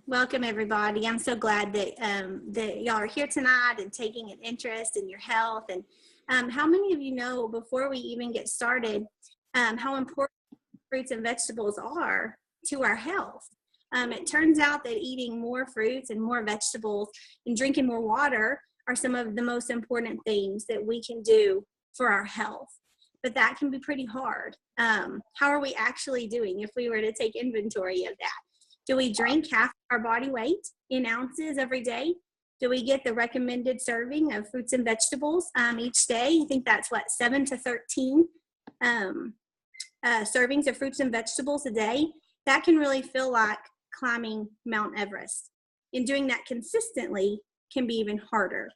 Welcome, everybody. I'm so glad that y'all are here tonight and taking an interest in your health. And how many of you know, before we even get started, how important fruits and vegetables are to our health? It turns out that eating more fruits and more vegetables and drinking more water are some of the most important things that we can do for our health. But that can be pretty hard. How are we actually doing if we were to take inventory of that? Do we drink half our body weight in ounces every day? Do we get the recommended serving of fruits and vegetables each day? I think that's 7 to 13 servings of fruits and vegetables a day. That can really feel like climbing Mount Everest. And doing that consistently can be even harder.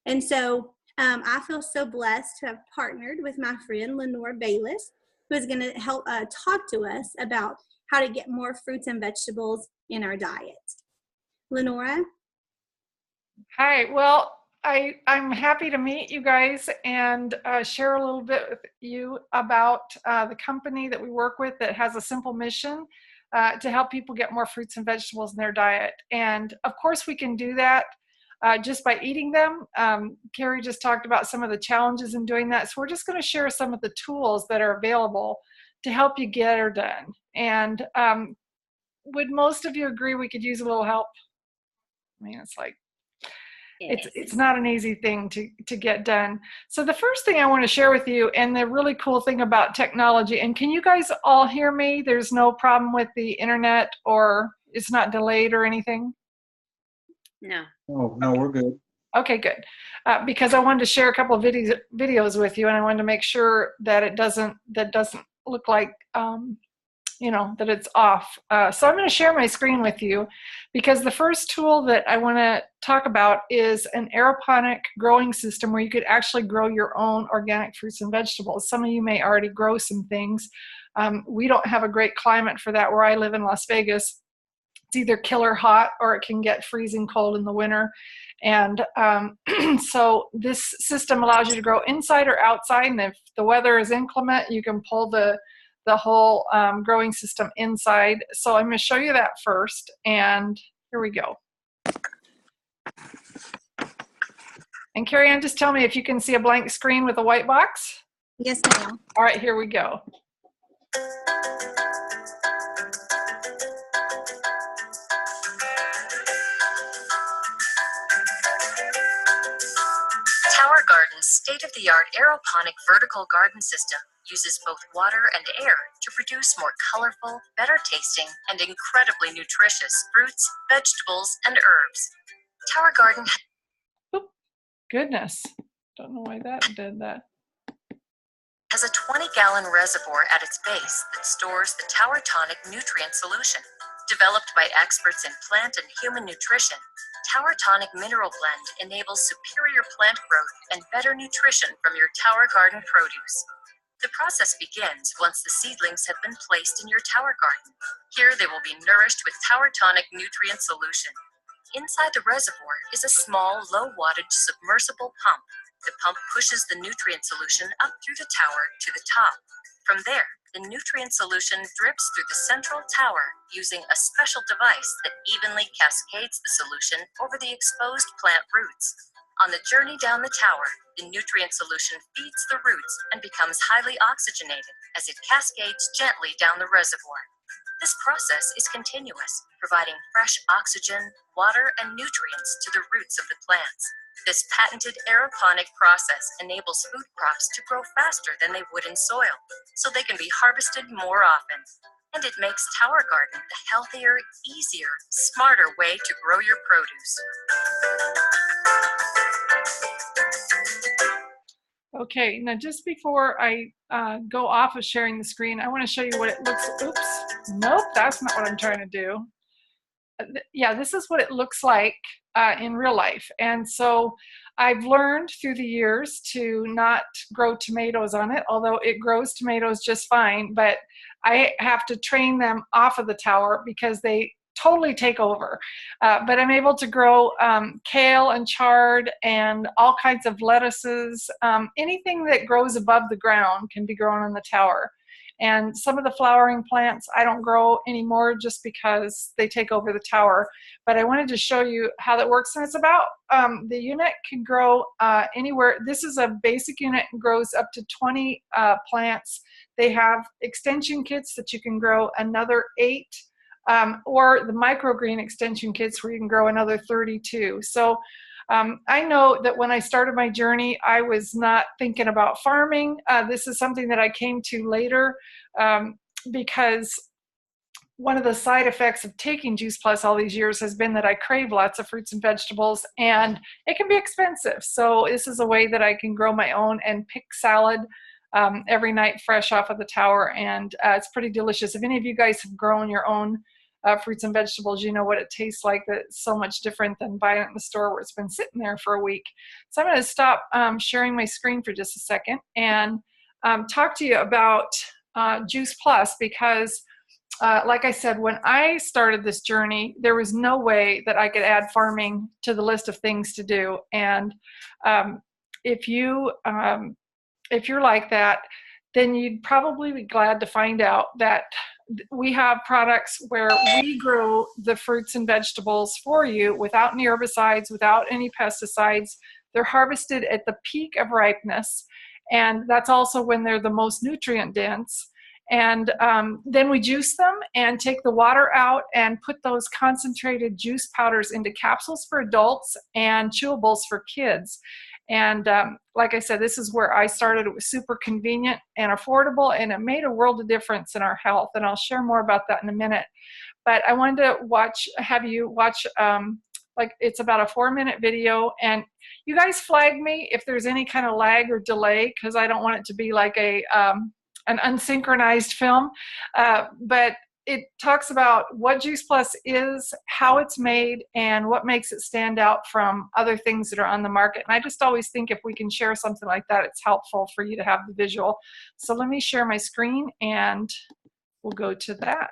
And so I feel so blessed to have partnered with my friend Lenore Bayless, who is going to help talk to us about how to get more fruits and vegetables in our diet. Lenora? Hi, well, I'm happy to meet you guys and share a little bit with you about the company that we work with that has a simple mission to help people get more fruits and vegetables in their diet. And of course we can do that just by eating them. Carrie just talked about some of the challenges in doing that. So we're just going to share some of the tools that are available to help you get her done. And would most of you agree we could use a little help? I mean, it's like, it's not an easy thing to get done. So the first thing I want to share with you, and the really cool thing about technology, and can you guys all hear me? There's no problem with the internet, or it's not delayed or anything? No. Oh, no, we're good. Okay, good. Because I wanted to share a couple of videos with you, and I wanted to make sure that it doesn't look like that it's off. So I'm going to share my screen with you, because the first tool that I want to talk about is an aeroponic growing system where you could actually grow your own organic fruits and vegetables. Some of you may already grow some things. We don't have a great climate for that where I live in Las Vegas. It's either killer hot or it can get freezing cold in the winter. And so this system allows you to grow inside or outside. And if the weather is inclement, you can pull the whole growing system inside. So I'm going to show you that first. And here we go. And Carrie Ann, just tell me if you can see a blank screen with a white box. Yes, ma'am. All right, here we go. Tower Garden's state-of-the-art aeroponic vertical garden system uses both water and air to produce more colorful, better-tasting, and incredibly nutritious fruits, vegetables, and herbs. Tower Garden Goodness, don't know why that did that. has a 20-gallon reservoir at its base that stores the Tower Tonic nutrient solution. Developed by experts in plant and human nutrition, Tower Tonic Mineral Blend enables superior plant growth and better nutrition from your Tower Garden produce. The process begins once the seedlings have been placed in your tower garden. Here they will be nourished with Tower Tonic nutrient solution. Inside the reservoir is a small, low-wattage submersible pump. The pump pushes the nutrient solution up through the tower to the top. From there, the nutrient solution drips through the central tower using a special device that evenly cascades the solution over the exposed plant roots. On the journey down the tower, the nutrient solution feeds the roots and becomes highly oxygenated as it cascades gently down the reservoir. This process is continuous, providing fresh oxygen, water, and nutrients to the roots of the plants. This patented aeroponic process enables food crops to grow faster than they would in soil, so they can be harvested more often. And it makes Tower Garden the healthier, easier, smarter way to grow your produce. Okay, now just before I go off of sharing the screen, I want to show you what it looks, oops, nope, that's not what I'm trying to do. Yeah, this is what it looks like in real life. And so I've learned through the years to not grow tomatoes on it, although it grows tomatoes just fine, but I have to train them off of the tower because they totally take over. But I'm able to grow kale and chard and all kinds of lettuces. Anything that grows above the ground can be grown on the tower. And some of the flowering plants I don't grow anymore just because they take over the tower. But I wanted to show you how that works. And it's about, the unit can grow anywhere. This is a basic unit and grows up to 20 plants. They have extension kits that you can grow another 8, or the microgreen extension kits where you can grow another 32. So I know that when I started my journey, I was not thinking about farming. This is something that I came to later, because one of the side effects of taking Juice Plus all these years has been that I crave lots of fruits and vegetables, and it can be expensive. So this is a way that I can grow my own and pick salad every night fresh off of the tower, and it's pretty delicious. If any of you guys have grown your own fruits and vegetables, you know what it tastes like. That's so much different than buying it in the store where it's been sitting there for a week. So I'm going to stop sharing my screen for just a second and talk to you about Juice Plus, because like I said, when I started this journey, there was no way that I could add farming to the list of things to do. And if you're like that, then you'd probably be glad to find out that we have products where we grow the fruits and vegetables for you without any herbicides, without any pesticides. They're harvested at the peak of ripeness, and that's also when they're the most nutrient dense. And then we juice them and take the water out and put those concentrated juice powders into capsules for adults and chewables for kids. And like I said, this is where I started. It was super convenient and affordable, and it made a world of difference in our health. And I'll share more about that in a minute. But I wanted to have you watch, like, it's about a 4-minute video. And you guys flag me if there's any kind of lag or delay, because I don't want it to be like an unsynchronized film. But it talks about what Juice Plus is, how it's made, and what makes it stand out from other things that are on the market. And I just always think if we can share something like that, it's helpful for you to have the visual. So let me share my screen and we'll go to that.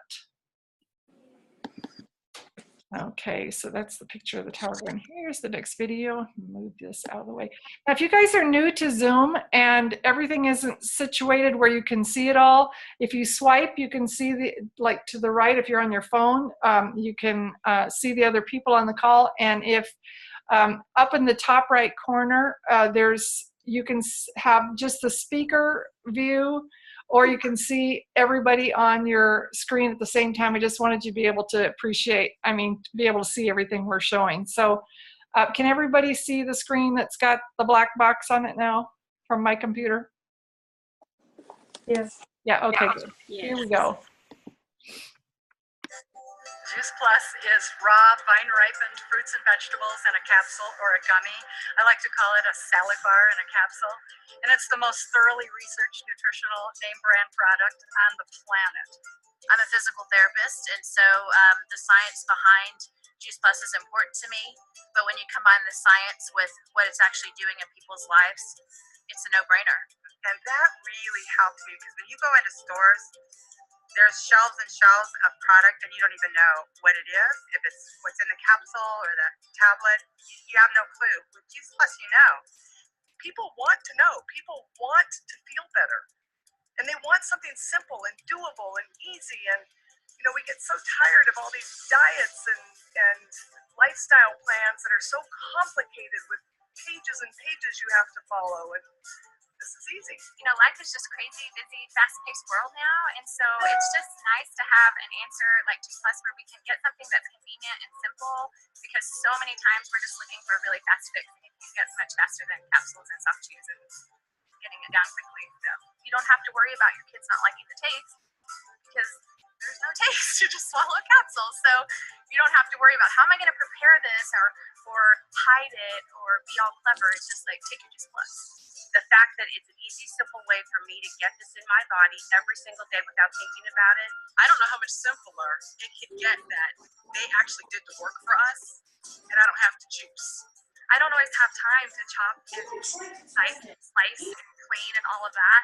Okay, so that's the picture of the tower. And here's the next video. Move this out of the way. Now, if you guys are new to Zoom and everything isn't situated where you can see it all, if you swipe, you can see the, like to the right, if you're on your phone, you can see the other people on the call. And if up in the top right corner, you can have just the speaker view, or you can see everybody on your screen at the same time. I just wanted you to be able to be able to see everything we're showing. So can everybody see the screen that's got the black box on it now from my computer? Yes. Yeah, okay, good. Yes. Here we go. Juice Plus is raw, vine-ripened fruits and vegetables in a capsule or a gummy. I like to call it a salad bar in a capsule. And it's the most thoroughly researched nutritional name brand product on the planet. I'm a physical therapist, and so the science behind Juice Plus is important to me. But when you combine the science with what it's actually doing in people's lives, it's a no-brainer. And that really helps me, because when you go into stores, there's shelves and shelves of product and you don't even know what it is, if it's what's in the capsule or the tablet. You have no clue. With Juice Plus, you know. People want to know. People want to feel better. And they want something simple and doable and easy. And, you know, we get so tired of all these diets and lifestyle plans that are so complicated with pages and pages you have to follow. And this is easy. You know, life is just crazy, busy, fast-paced world now, and so it's just nice to have an answer like Juice Plus where we can get something that's convenient and simple, because so many times we're just looking for a really fast fix, and it gets much faster than capsules and soft chews and getting it down quickly. So you don't have to worry about your kids not liking the taste, because there's no taste. You just swallow a capsule. So you don't have to worry about how am I going to prepare this or hide it or be all clever. It's just like, take your Juice Plus. The fact that it's an easy, simple way for me to get this in my body every single day without thinking about it. I don't know how much simpler it can get that they actually did the work for us, and I don't have to juice. I don't always have time to chop and slice and clean and all of that.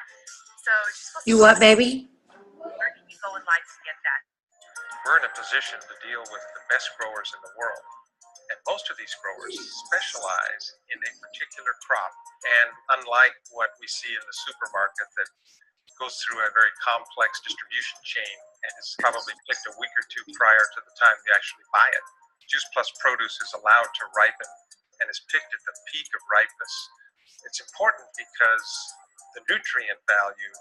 So Juice Plus. You what, baby? Where can you go in life to get that? We're in a position to deal with the best growers in the world. And most of these growers specialize in a particular crop. And unlike what we see in the supermarket, that goes through a very complex distribution chain and is probably picked a week or two prior to the time you actually buy it. Juice Plus produce is allowed to ripen and is picked at the peak of ripeness. It's important because the nutrient value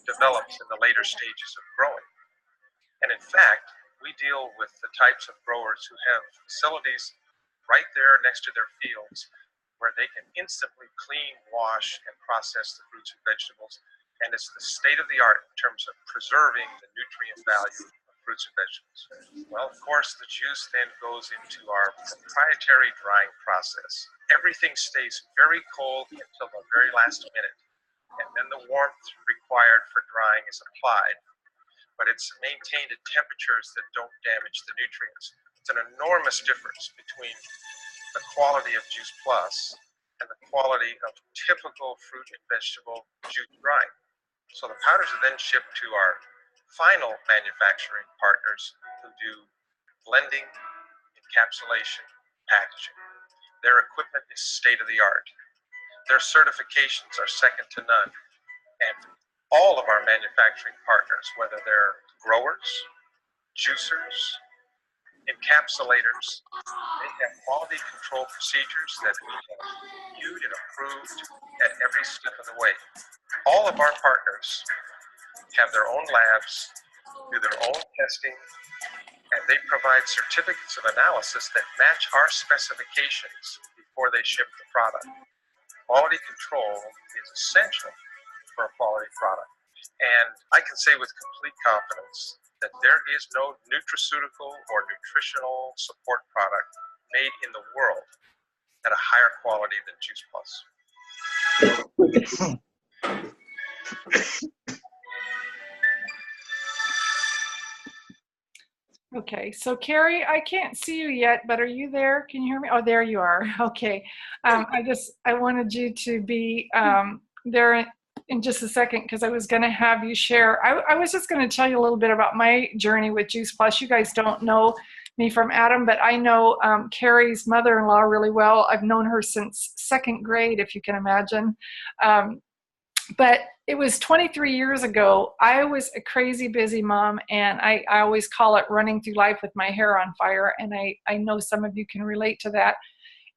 develops in the later stages of growing. And in fact, we deal with the types of growers who have facilities right there next to their fields where they can instantly clean, wash, and process the fruits and vegetables. And it's the state of the art in terms of preserving the nutrient value of fruits and vegetables. Well, of course, the juice then goes into our proprietary drying process. Everything stays very cold until the very last minute, and then the warmth required for drying is applied, but it's maintained at temperatures that don't damage the nutrients. It's an enormous difference between the quality of Juice Plus and the quality of typical fruit and vegetable juice drying. So the powders are then shipped to our final manufacturing partners who do blending, encapsulation, packaging. Their equipment is state of the art. Their certifications are second to none. And all of our manufacturing partners, whether they're growers, juicers, encapsulators, they have quality control procedures that we have reviewed and approved at every step of the way. All of our partners have their own labs, do their own testing, and they provide certificates of analysis that match our specifications before they ship the product. Quality control is essential for a quality product. And I can say with complete confidence that there is no nutraceutical or nutritional support product made in the world at a higher quality than Juice Plus. Okay, so Carrie, I can't see you yet, but are you there? Can you hear me? Oh, there you are. Okay. I wanted you to be there in just a second because I was going to have you share. I was just going to tell you a little bit about my journey with Juice Plus. You guys don't know me from Adam, but I know Carrie's mother-in-law really well. I've known her since second grade, if you can imagine. But it was 23 years ago. I was a crazy busy mom, and I always call it running through life with my hair on fire, and I know some of you can relate to that.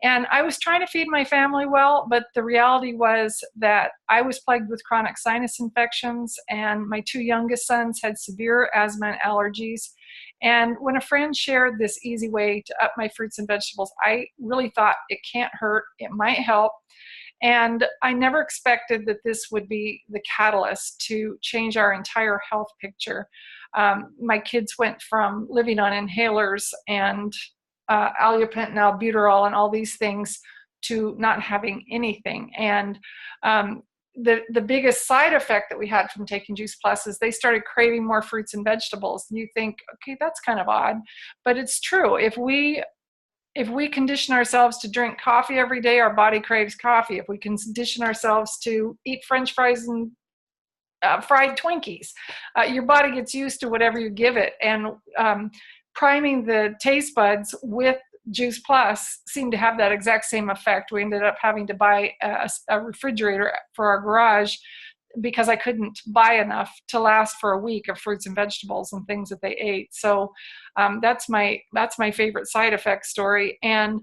And I was trying to feed my family well, but the reality was that I was plagued with chronic sinus infections, and my two youngest sons had severe asthma and allergies. And when a friend shared this easy way to up my fruits and vegetables, I really thought it can't hurt, it might help. And I never expected that this would be the catalyst to change our entire health picture. My kids went from living on inhalers and Alupent and albuterol and all these things to not having anything. And the biggest side effect that we had from taking Juice Plus is they started craving more fruits and vegetables. And you think, okay, that's kind of odd, but it's true. If we condition ourselves to drink coffee every day, our body craves coffee. If we condition ourselves to eat French fries and fried Twinkies, your body gets used to whatever you give it. And priming the taste buds with Juice Plus seemed to have that exact same effect. We ended up having to buy a refrigerator for our garage because I couldn't buy enough to last for a week of fruits and vegetables and things that they ate. So that's my favorite side effect story. And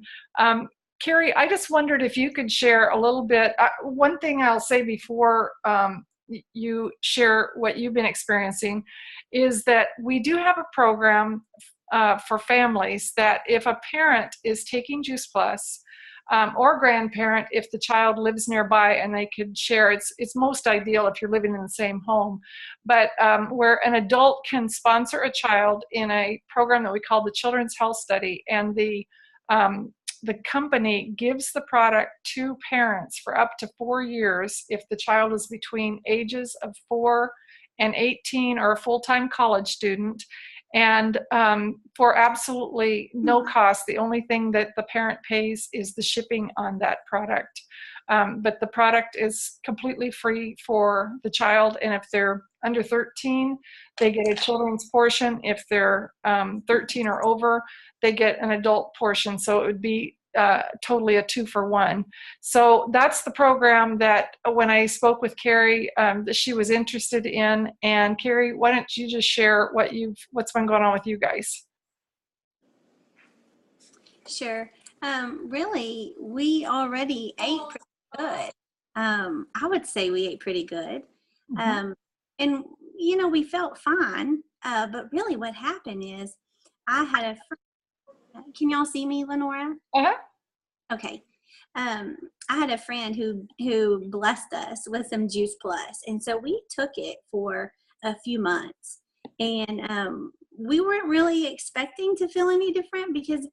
Carrie, I just wondered if you could share a little bit. One thing I'll say before you share what you've been experiencing is that we do have a program for families that if a parent is taking Juice Plus, or grandparent, if the child lives nearby and they could share, it's most ideal if you're living in the same home, but where an adult can sponsor a child in a program that we call the Children's Health Study, and the company gives the product to parents for up to 4 years if the child is between ages of 4 and 18 or a full-time college student. And for absolutely no cost, the only thing that the parent pays is the shipping on that product. But the product is completely free for the child. And if they're under 13, they get a children's portion. If they're 13 or over, they get an adult portion. So it would be totally a 2-for-1. So that's the program that when I spoke with Carrie, that she was interested in. And Carrie, why don't you just share what's been going on with you guys? Sure. Really, we already ate pretty good. I would say we ate pretty good. Mm-hmm. And, we felt fine. But really what happened is I had a friend. Can y'all see me, Lenora? Uh-huh. Okay. I had a friend who blessed us with some Juice Plus, and so we took it for a few months, and we weren't really expecting to feel any different because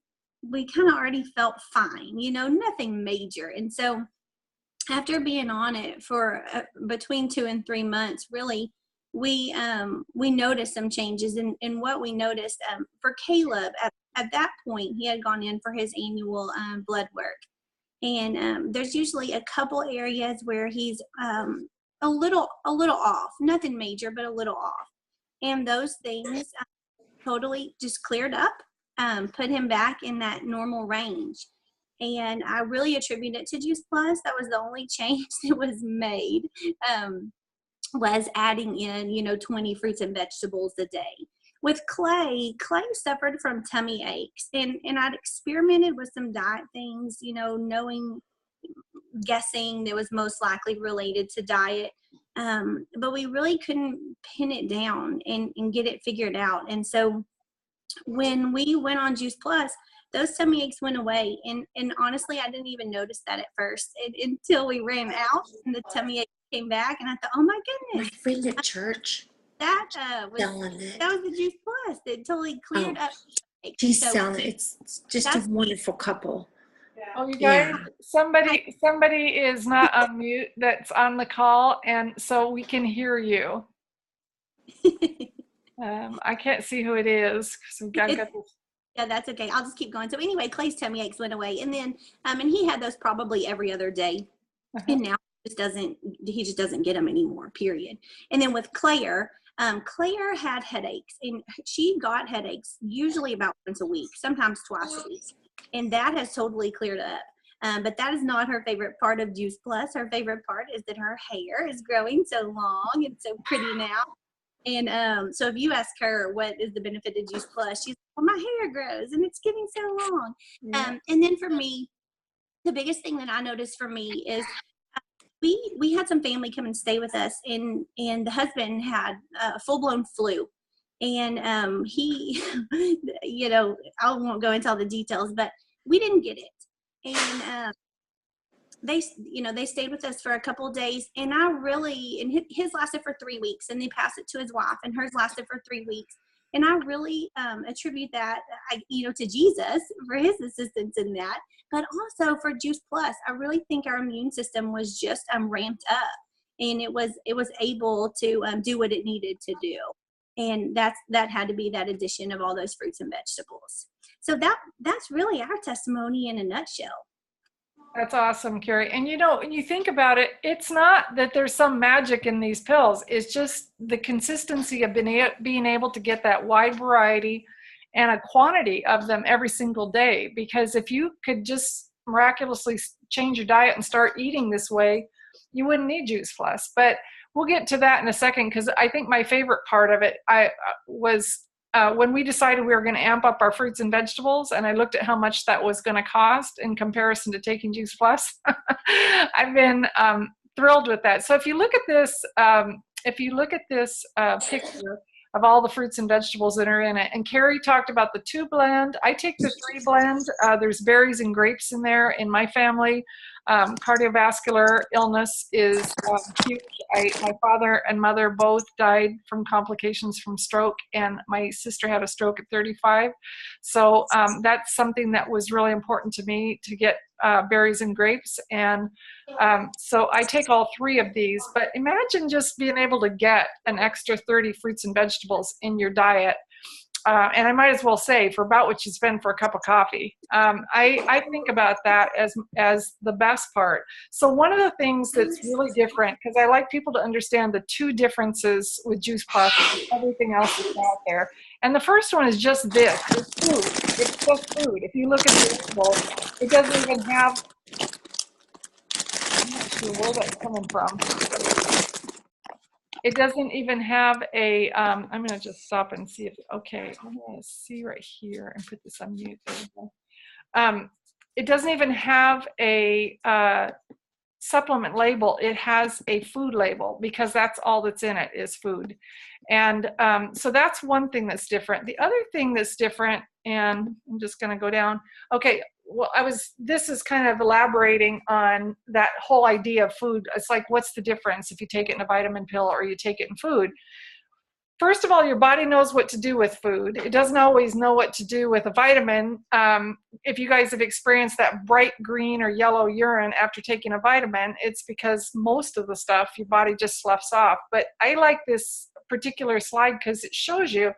we kind of already felt fine, nothing major. And so after being on it for between 2 and 3 months, really, we noticed some changes. And what we noticed for Caleb at that point, he had gone in for his annual blood work. And there's usually a couple areas where he's a little off, nothing major, but a little off. And those things totally just cleared up, put him back in that normal range. And I really attribute it to Juice Plus. That was the only change that was made, was adding in, 20 fruits and vegetables a day. With Clay suffered from tummy aches, and I'd experimented with some diet things, guessing that was most likely related to diet. But we really couldn't pin it down and get it figured out. And so when we went on Juice Plus, those tummy aches went away. And honestly, I didn't even notice that at first until we ran out and the tummy ache came back. And I thought, oh my My goodness, friend at church that was selling it. the Juice Plus that totally cleared up. She's So selling it. It's just a wonderful couple. Oh, you guys, Yeah. somebody is not on mute that's on the call, and so we can hear you. I can't see who it is because we've got this. Yeah, that's okay. I'll just keep going. So anyway, Clay's tummy aches went away, and then and he had those probably every other day, and now he just doesn't get them anymore. Period. And then with Claire had headaches, and she got headaches usually about once a week, sometimes twice a week, and that has totally cleared up. But that is not her favorite part of Juice Plus. Her favorite part is that her hair is growing so long and so pretty now. And so if you ask her what is the benefit of Juice Plus, she's like, well, my hair grows and it's getting so long. Yeah. And then for me, the biggest thing that I noticed for me is we had some family come and stay with us, and the husband had a full-blown flu. And he, I won't go into all the details, but we didn't get it. And they stayed with us for a couple of days, and his lasted for 3 weeks, and they passed it to his wife, and hers lasted for 3 weeks. And I really attribute that, to Jesus for his assistance in that, but also for Juice Plus. I really think our immune system was just ramped up, and it was able to do what it needed to do. And that had to be that addition of all those fruits and vegetables. So that's really our testimony in a nutshell. That's awesome, Carrie. And when you think about it, it's not that there's some magic in these pills. It's just the consistency of being able to get that wide variety and a quantity of them every single day. Because if you could just miraculously change your diet and start eating this way, you wouldn't need Juice Plus. But we'll get to that in a second, because I think my favorite part of it was when we decided we were going to amp up our fruits and vegetables, and I looked at how much that was going to cost in comparison to taking Juice Plus. I've been thrilled with that. So if you look at this, picture of all the fruits and vegetables that are in it, and Carrie talked about the 2 blend. I take the 3 blend. There's berries and grapes in there. In my family, cardiovascular illness is huge. My father and mother both died from complications from stroke, and my sister had a stroke at 35. So that's something that was really important to me, to get berries and grapes. And so I take all 3 of these. But imagine just being able to get an extra 30 fruits and vegetables in your diet. And I might as well say, for about what you spend for a cup of coffee. I think about that as the best part. So one of the things that's really different, because I like people to understand the 2 differences with Juice Plus and everything else that's out there, And the first one is just this. It's food. It's just food. If you look at the label, it doesn't even have, I'm not sure where that's coming from. It doesn't even have a, I'm going to just stop and see if, okay, I'm going to see right here and put this on mute. There we go. It doesn't even have a supplement label. It has a food label because that's all that's in it is food. And so that's one thing that's different. The other thing that's different, and I'm just going to go down. Okay, well, this is kind of elaborating on that whole idea of food. It's like, what's the difference if you take it in a vitamin pill or you take it in food? First of all, your body knows what to do with food. It doesn't always know what to do with a vitamin. If you guys have experienced that bright green or yellow urine after taking a vitamin, it's because most of the stuff your body just sloughs off. But I like this particular slide because it shows you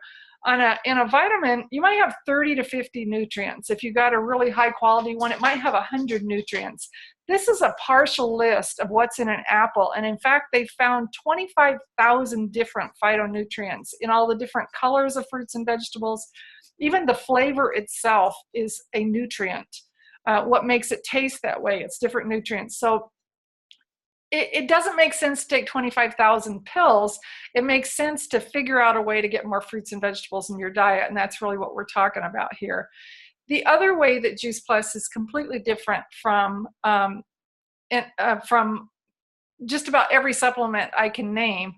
in a vitamin, you might have 30 to 50 nutrients. If you got a really high quality one, it might have 100 nutrients. This is a partial list of what's in an apple. And in fact, they found 25,000 different phytonutrients in all the different colors of fruits and vegetables. Even the flavor itself is a nutrient. What makes it taste that way? It's different nutrients. So it doesn't make sense to take 25,000 pills. It makes sense to figure out a way to get more fruits and vegetables in your diet. And that's really what we're talking about here. The other way that Juice Plus is completely different from just about every supplement I can name.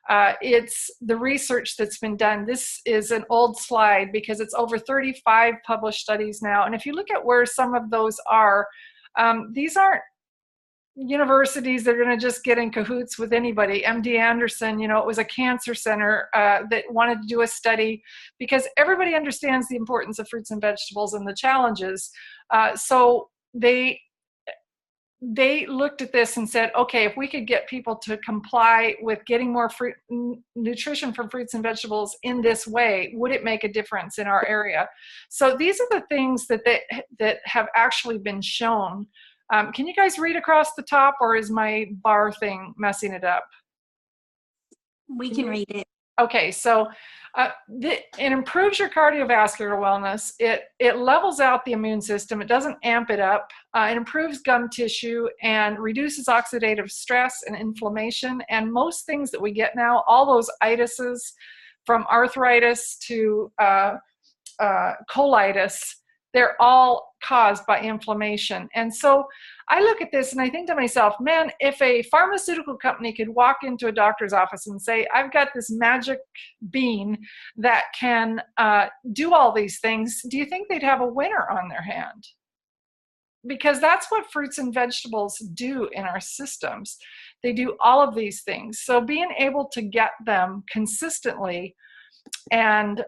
It's the research that's been done. This is an old slide because it's over 35 published studies now. And if you look at where some of those are, these aren't universities that are going to just get in cahoots with anybody. MD Anderson, it was a cancer center that wanted to do a study because everybody understands the importance of fruits and vegetables and the challenges. So they looked at this and said, okay, if we could get people to comply with getting more nutrition from fruits and vegetables in this way, would it make a difference in our area? So these are the things that have actually been shown. Can you guys read across the top, or is my bar thing messing it up? We can read it. Okay, so it improves your cardiovascular wellness. It levels out the immune system. It doesn't amp it up. It improves gum tissue and reduces oxidative stress and inflammation. And most things that we get now, all those itises, from arthritis to colitis, they're all caused by inflammation. And so I look at this and I think to myself, man, if a pharmaceutical company could walk into a doctor's office and say, I've got this magic bean that can do all these things, do you think they'd have a winner on their hand? Because that's what fruits and vegetables do in our systems. They do all of these things. So being able to get them consistently and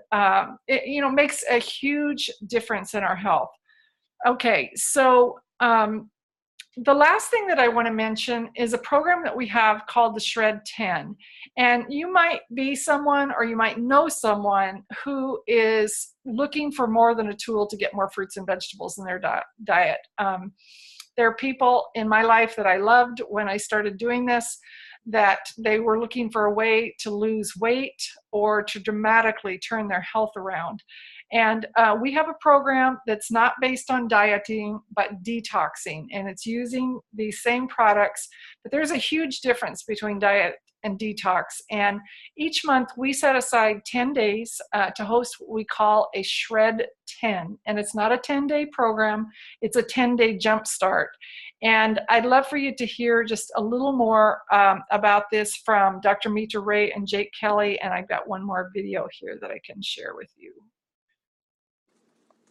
it makes a huge difference in our health. Okay, so the last thing that I want to mention is a program that we have called the Shred 10. And you might be someone, or you might know someone who is looking for more than a tool to get more fruits and vegetables in their diet. There are people in my life that I loved when I started doing this, that they were looking for a way to lose weight or to dramatically turn their health around. And we have a program that's not based on dieting, but detoxing. And it's using these same products, but there's a huge difference between diet and detox. And each month we set aside 10 days to host what we call a Shred 10. And it's not a 10-day program, it's a 10-day jump start. And I'd love for you to hear just a little more about this from Dr. Mitra Ray and Jake Kelly. And I've got one more video here that I can share with you.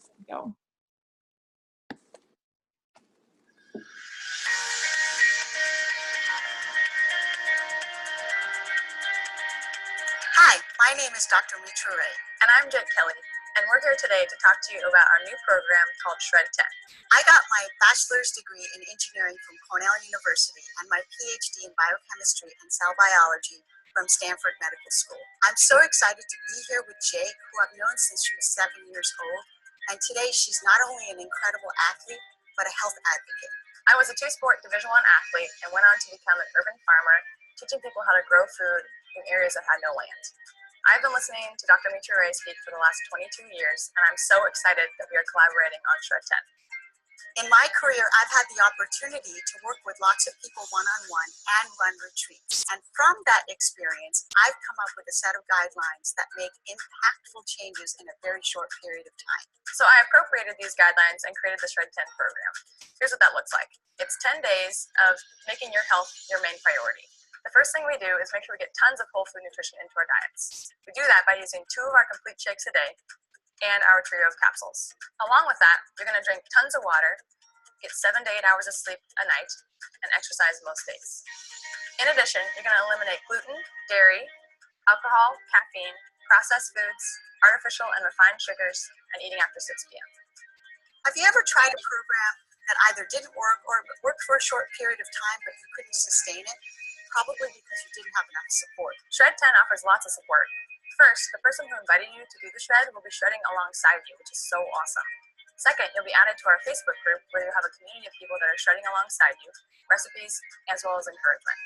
There we go. Hi, my name is Dr. Mitra Ray. And I'm Jake Kelly, and we're here today to talk to you about our new program called Shred 10. I got my bachelor's degree in engineering from Cornell University and my PhD in biochemistry and cell biology from Stanford Medical School. I'm so excited to be here with Jake, who I've known since she was 7 years old. And today she's not only an incredible athlete, but a health advocate. I was a two-sport Division I athlete and went on to become an urban farmer, teaching people how to grow food in areas that had no land. I've been listening to Dr. Mitra Ray speak for the last 22 years, and I'm so excited that we are collaborating on Shred 10. In my career, I've had the opportunity to work with lots of people one-on-one and run retreats. And from that experience, I've come up with a set of guidelines that make impactful changes in a very short period of time. So I appropriated these guidelines and created the Shred 10 program. Here's what that looks like. It's 10 days of making your health your main priority. The first thing we do is make sure we get tons of whole food nutrition into our diets. We do that by using 2 of our complete shakes a day and our trio of capsules. Along with that, you're going to drink tons of water, get 7 to 8 hours of sleep a night, and exercise most days. In addition, you're going to eliminate gluten, dairy, alcohol, caffeine, processed foods, artificial and refined sugars, and eating after 6 p.m. Have you ever tried a program that either didn't work or worked for a short period of time but you couldn't sustain it? Probably because you didn't have enough support. Shred 10 offers lots of support. First, the person who invited you to do the shred will be shredding alongside you, which is so awesome. Second, you'll be added to our Facebook group where you'll have a community of people that are shredding alongside you, recipes, as well as encouragement.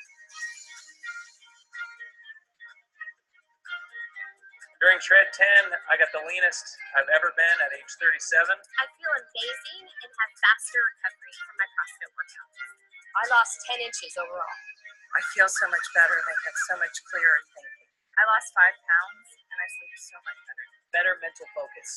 During Shred 10, I got the leanest I've ever been at age 37. I feel amazing and have faster recovery from my CrossFit workouts. I lost 10 inches overall. I feel so much better and I have so much clearer thinking. I lost 5 pounds and I sleep so much better. Better mental focus.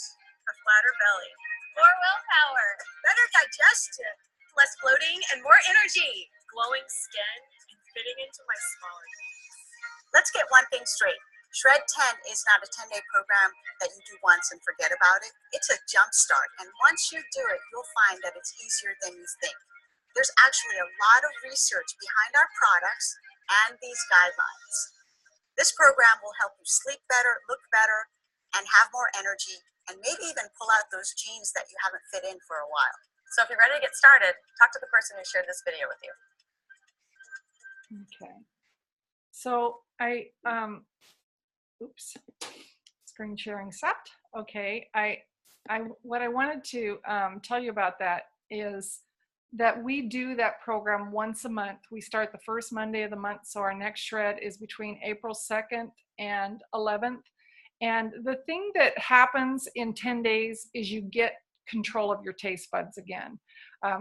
A flatter belly. More willpower. Better digestion. Less bloating and more energy. Glowing skin and fitting into my smaller jeans. Let's get one thing straight. Shred 10 is not a 10-day program that you do once and forget about it. It's a jump start, and once you do it, you'll find that it's easier than you think. There's actually a lot of research behind our products and these guidelines. This program will help you sleep better, look better, and have more energy, and maybe even pull out those jeans that you haven't fit in for a while. So if you're ready to get started, talk to the person who shared this video with you. Okay. So oops, screen sharing set. Okay, what I wanted to tell you about that is that we do that program once a month. We start the first Monday of the month, so our next shred is between April 2nd and 11th. And the thing that happens in 10 days is you get control of your taste buds again.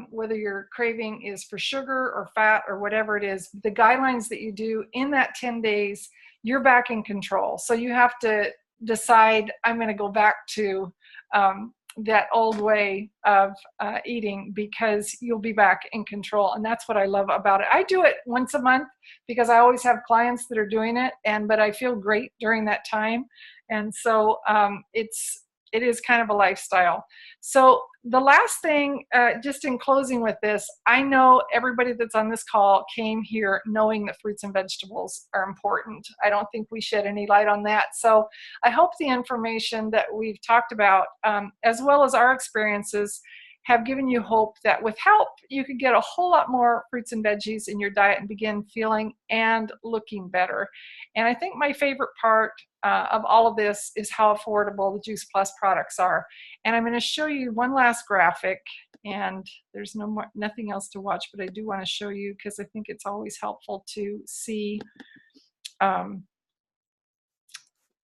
Whether your craving is for sugar or fat or whatever it is, the guidelines that you do in that 10 days, you're back in control. So you have to decide, I'm going to go back to that old way of eating, because you'll be back in control. And that's what I love about it. I do it once a month because I always have clients that are doing it, but I feel great during that time. And so it is kind of a lifestyle. So the last thing, just in closing with this, I know everybody that's on this call came here knowing that fruits and vegetables are important. I don't think we shed any light on that. So I hope the information that we've talked about, as well as our experiences, have given you hope that with help, you could get a whole lot more fruits and veggies in your diet and begin feeling and looking better. And I think my favorite part of all of this is how affordable the Juice Plus products are. And I'm going to show you one last graphic, and there's nothing else to watch, but I do want to show you because I think it's always helpful to see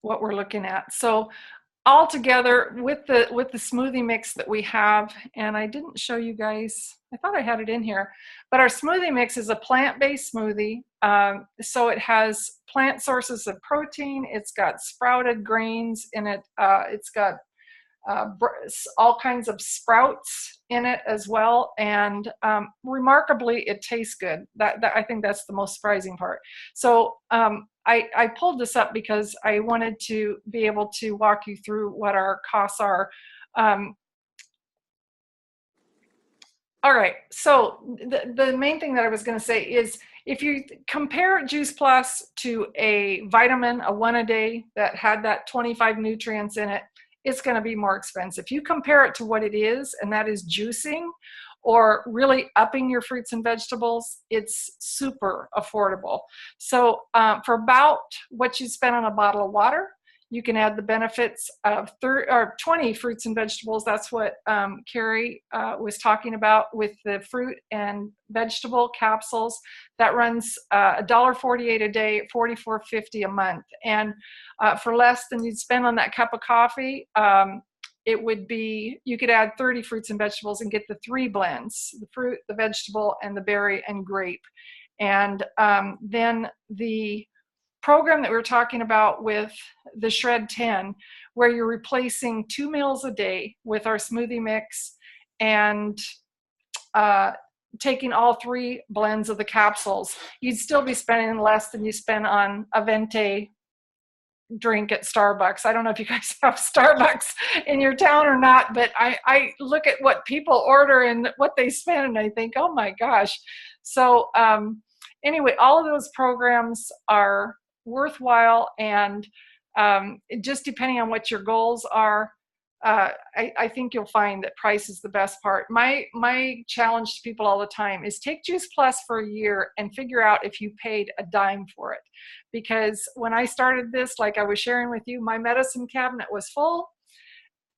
what we're looking at. So all together with the smoothie mix that we have, and I didn't show you guys, I thought I had it in here, but our smoothie mix is a plant-based smoothie. So it has plant sources of protein, it's got sprouted grains in it, it's got all kinds of sprouts in it as well, and remarkably it tastes good. That I think that's the most surprising part. So I pulled this up because I wanted to be able to walk you through what our costs are. All right, so the main thing that I was going to say is, if you compare Juice Plus to a vitamin, a one a day that had that 25 nutrients in it, it's going to be more expensive. If you compare it to what it is, and that is juicing or really upping your fruits and vegetables, it's super affordable. So for about what you spend on a bottle of water, you can add the benefits of 20 fruits and vegetables. That's what Carrie was talking about with the fruit and vegetable capsules. That runs $1.48 a day, $44.50 a month. And for less than you'd spend on that cup of coffee, it would be, you could add 30 fruits and vegetables and get the 3 blends, the fruit, the vegetable, and the berry and grape. And then the program that we were talking about with the Shred 10, where you're replacing 2 meals a day with our smoothie mix and taking all 3 blends of the capsules, you'd still be spending less than you spend on a Venti drink at Starbucks. I don't know if you guys have Starbucks in your town or not, but I look at what people order and what they spend and I think, oh my gosh. So anyway, all of those programs are worthwhile, and just depending on what your goals are, I think you'll find that price is the best part. My challenge to people all the time is take Juice Plus for a year and figure out if you paid a dime for it. Because when I started this, like I was sharing with you, my medicine cabinet was full.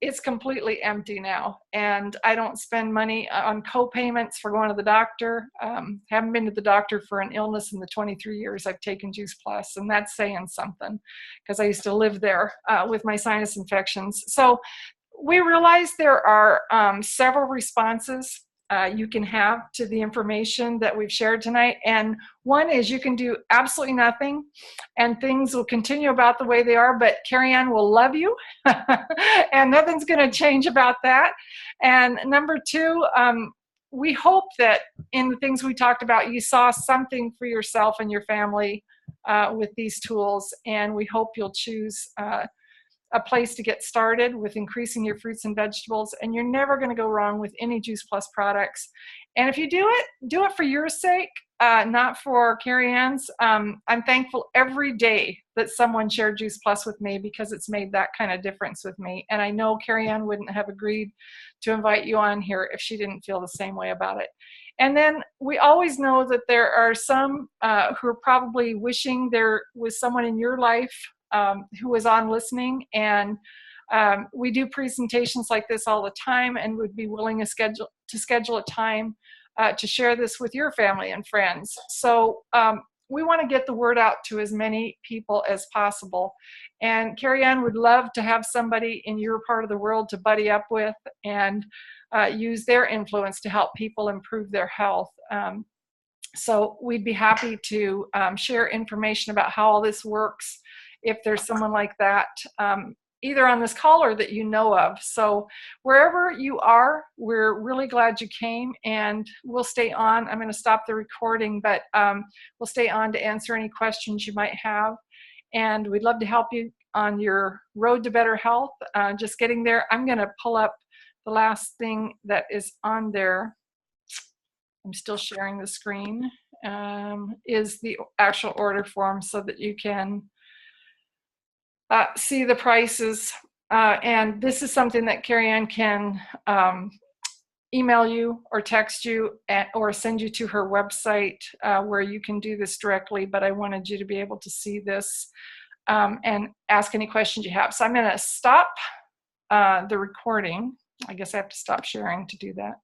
It's completely empty now, and I don't spend money on co-payments for going to the doctor. Haven't been to the doctor for an illness in the 23 years I've taken Juice Plus, and that's saying something because I used to live there with my sinus infections. So we realize there are several responses you can have to the information that we've shared tonight. And one is you can do absolutely nothing and things will continue about the way they are, but Carrie Ann will love you and nothing's going to change about that. And number 2, we hope that in the things we talked about, you saw something for yourself and your family with these tools, and we hope you'll choose a place to get started with increasing your fruits and vegetables, and you're never going to go wrong with any Juice Plus products. And if you do it for your sake, not for Carrie Ann's. I'm thankful every day that someone shared Juice Plus with me because it's made that kind of difference with me. And I know Carrie Ann wouldn't have agreed to invite you on here if she didn't feel the same way about it. And then we always know that there are some who are probably wishing there was someone in your life who was on listening, and we do presentations like this all the time and would be willing to schedule a time to share this with your family and friends. So we want to get the word out to as many people as possible, and Carrie Ann would love to have somebody in your part of the world to buddy up with and use their influence to help people improve their health. So we'd be happy to share information about how all this works if there's someone like that, either on this call or that you know of. So wherever you are, we're really glad you came, and we'll stay on. I'm going to stop the recording, but we'll stay on to answer any questions you might have. And we'd love to help you on your road to better health, just getting there. I'm going to pull up the last thing that is on there. I'm still sharing the screen, is the actual order form so that you can see the prices. And this is something that Carrie Ann can email you or text you or send you to her website where you can do this directly. But I wanted you to be able to see this and ask any questions you have. So I'm going to stop the recording. I guess I have to stop sharing to do that.